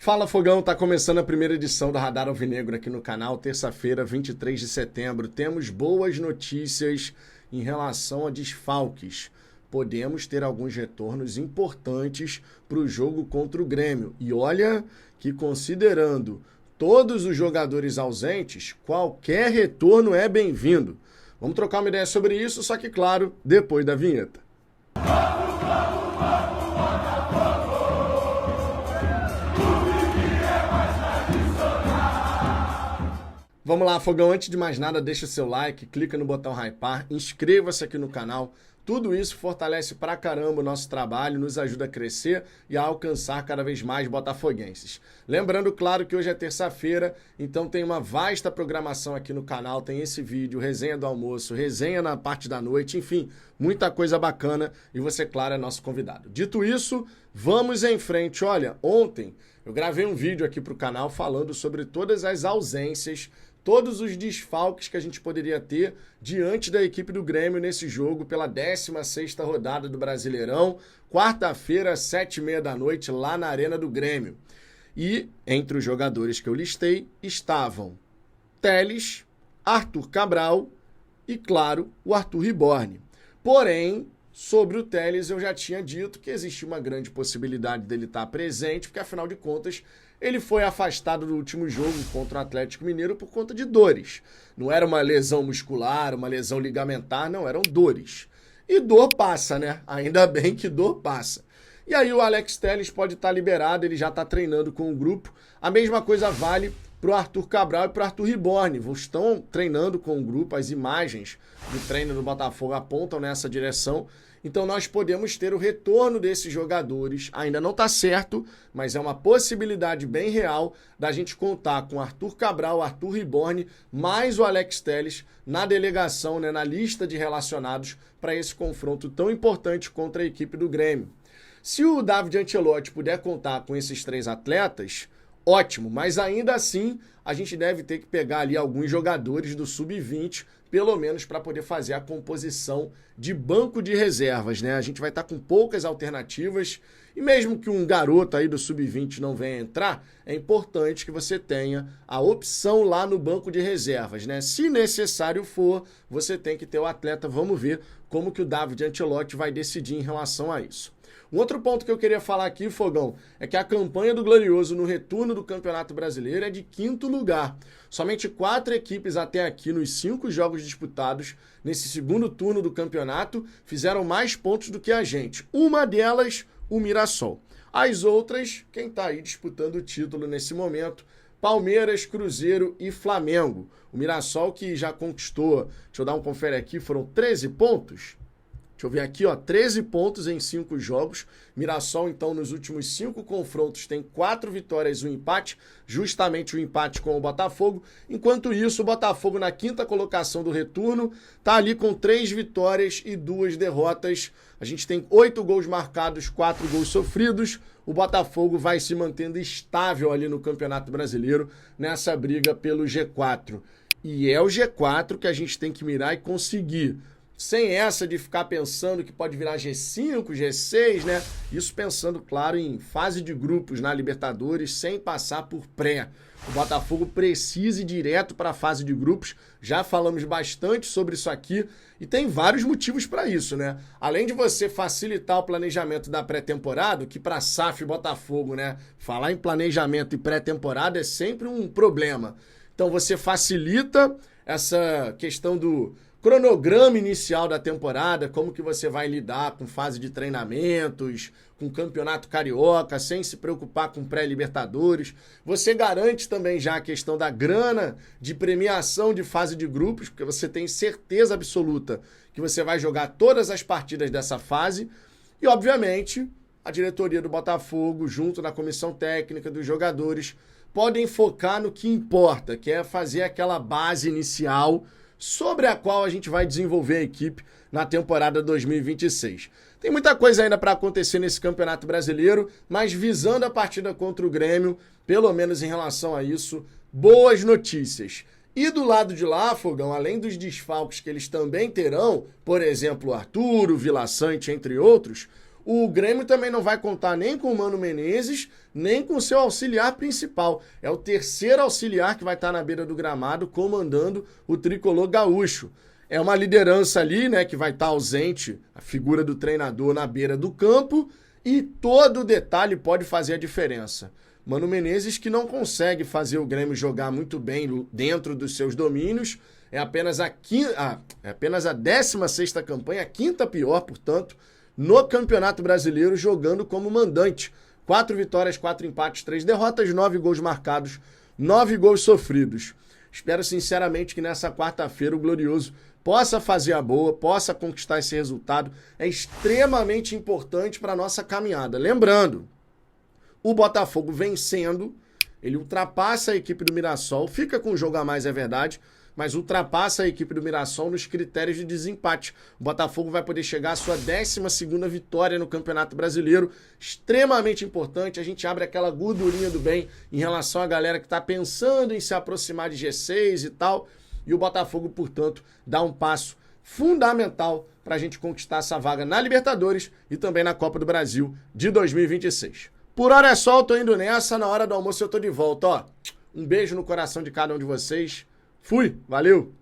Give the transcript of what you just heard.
Fala Fogão, tá começando a primeira edição da Radar Alvinegro aqui no canal, terça-feira, 23 de setembro. Temos boas notícias em relação a desfalques. Podemos ter alguns retornos importantes para o jogo contra o Grêmio. E olha que, considerando todos os jogadores ausentes, qualquer retorno é bem-vindo. Vamos trocar uma ideia sobre isso, só que, claro, depois da vinheta. Vamos lá, Fogão, antes de mais nada, deixa seu like, clica no botão hypar, inscreva-se aqui no canal. Tudo isso fortalece pra caramba o nosso trabalho, nos ajuda a crescer e a alcançar cada vez mais botafoguenses. Lembrando, claro, que hoje é terça-feira, então tem uma vasta programação aqui no canal, tem esse vídeo, resenha do almoço, resenha na parte da noite, enfim, muita coisa bacana e você, claro, é nosso convidado. Dito isso, vamos em frente. Olha, ontem eu gravei um vídeo aqui pro canal falando sobre todas as ausências, todos os desfalques que a gente poderia ter diante da equipe do Grêmio nesse jogo pela 16ª rodada do Brasileirão, quarta-feira, 7h30 da noite, lá na Arena do Grêmio. E entre os jogadores que eu listei estavam Telles, Arthur Cabral e, claro, o Arthur Riborne. Porém, sobre o Telles eu já tinha dito que existia uma grande possibilidade dele estar presente, porque afinal de contas ele foi afastado do último jogo contra o Atlético Mineiro por conta de dores. Não era uma lesão muscular, uma lesão ligamentar, não, eram dores. E dor passa, né? Ainda bem que dor passa. E aí o Alex Telles pode estar liberado, ele já está treinando com o grupo. A mesma coisa vale para o Arthur Cabral e para o Arthur Riborne. Estão treinando com o grupo, as imagens do treino do Botafogo apontam nessa direção. Então nós podemos ter o retorno desses jogadores, ainda não está certo, mas é uma possibilidade bem real da gente contar com Arthur Cabral, Arthur Riborne, mais o Alex Telles na delegação, né, na lista de relacionados para esse confronto tão importante contra a equipe do Grêmio. Se o David Ancelotti puder contar com esses três atletas, ótimo, mas ainda assim a gente deve ter que pegar ali alguns jogadores do Sub-20, pelo menos para poder fazer a composição de banco de reservas, né? A gente vai estar com poucas alternativas e mesmo que um garoto aí do Sub-20 não venha entrar, é importante que você tenha a opção lá no banco de reservas, né? Se necessário for, você tem que ter o atleta. Vamos ver como que o David Ancelotti vai decidir em relação a isso. Um outro ponto que eu queria falar aqui, Fogão, é que a campanha do Glorioso no retorno do Campeonato Brasileiro é de 5º lugar. Somente 4 equipes até aqui, nos 5 jogos disputados, nesse segundo turno do campeonato, fizeram mais pontos do que a gente. Uma delas, o Mirassol. As outras, quem está aí disputando o título nesse momento, Palmeiras, Cruzeiro e Flamengo. O Mirassol que já conquistou, deixa eu dar um confere aqui, foram 13 pontos. Deixa eu ver aqui, ó, 13 pontos em 5 jogos. Mirassol, então, nos últimos 5 confrontos tem 4 vitórias e um empate, justamente o empate com o Botafogo. Enquanto isso, o Botafogo, na 5ª colocação do retorno, tá ali com 3 vitórias e 2 derrotas. A gente tem 8 gols marcados, 4 gols sofridos. O Botafogo vai se mantendo estável ali no Campeonato Brasileiro, nessa briga pelo G4. E é o G4 que a gente tem que mirar e conseguir. Sem essa de ficar pensando que pode virar G5, G6, né? Isso pensando, claro, em fase de grupos na Libertadores, sem passar por pré. O Botafogo precisa ir direto para a fase de grupos. Já falamos bastante sobre isso aqui e tem vários motivos para isso, né? Além de você facilitar o planejamento da pré-temporada, que para SAF e Botafogo, né? Falar em planejamento e pré-temporada é sempre um problema. Então você facilita essa questão do cronograma inicial da temporada, como que você vai lidar com fase de treinamentos, com campeonato carioca, sem se preocupar com pré-libertadores. Você garante também já a questão da grana de premiação de fase de grupos, porque você tem certeza absoluta que você vai jogar todas as partidas dessa fase. E, obviamente, a diretoria do Botafogo, junto da comissão técnica dos jogadores, podem focar no que importa, que é fazer aquela base inicial sobre a qual a gente vai desenvolver a equipe na temporada 2026. Tem muita coisa ainda para acontecer nesse Campeonato Brasileiro, mas visando a partida contra o Grêmio, pelo menos em relação a isso, boas notícias. E do lado de lá, Fogão, além dos desfalques que eles também terão, por exemplo, o Arthur, o Vila Sante, entre outros, O Grêmio também não vai contar nem com o Mano Menezes, nem com o seu auxiliar principal. É o terceiro auxiliar que vai estar na beira do gramado, comandando o tricolor gaúcho. É uma liderança ali, né, que vai estar ausente, a figura do treinador na beira do campo, e todo detalhe pode fazer a diferença. Mano Menezes, que não consegue fazer o Grêmio jogar muito bem dentro dos seus domínios, é apenas a 16ª campanha, a quinta pior, portanto, no Campeonato Brasileiro, jogando como mandante. 4 vitórias, 4 empates, 3 derrotas, 9 gols marcados, 9 gols sofridos. Espero sinceramente que nessa quarta-feira o Glorioso possa fazer a boa, possa conquistar esse resultado. É extremamente importante para a nossa caminhada. Lembrando, o Botafogo vencendo, ele ultrapassa a equipe do Mirassol, fica com um jogo a mais, é verdade, mas ultrapassa a equipe do Mirassol nos critérios de desempate. O Botafogo vai poder chegar à sua 12ª vitória no Campeonato Brasileiro, extremamente importante. A gente abre aquela gordurinha do bem em relação à galera que está pensando em se aproximar de G6 e tal, e o Botafogo, portanto, dá um passo fundamental para a gente conquistar essa vaga na Libertadores e também na Copa do Brasil de 2026. Por hora é só, eu tô indo nessa, na hora do almoço eu tô de volta, ó. Um beijo no coração de cada um de vocês. Fui, valeu!